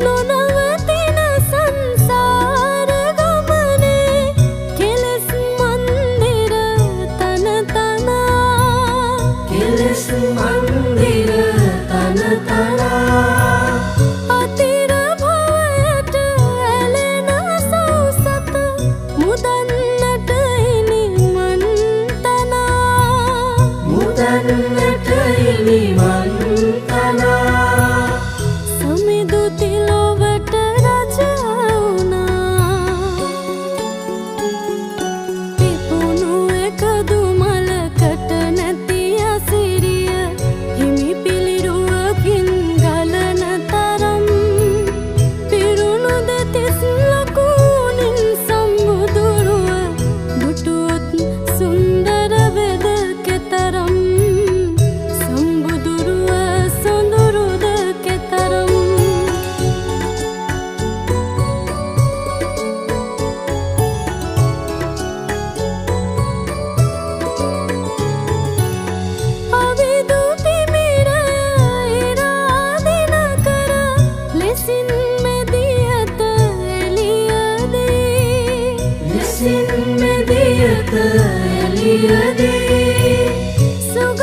නොනවතින සංසාර ගමනේ කෙලෙස් මන්දිර තන තනා කෙලෙස් මන්දිර තන තනා අතිර භවයට ඇලෙන සෞසත මුදන්නට ඉනි මන් තනා මුදන්නට ඉනි මන් තනා සමිදු තිලොවට රජ වුණා පිපුණු එකදු මලකට නැති අසිරිය හිමි පිළිරුවකින් ගලන තරම් පිරුණු දෙතිස් ලකුණින් සම්මුදුරුව දුටුවොත් සුන්දර වෙද කෙතරම් සම්බුදුරුව සොඳුරුද කෙතරම් අවිදු තිමිරය ඉරාදින කර ලෙසින් මෙදියත එළියදී ලෙසින් මෙදියත එළියදී සුග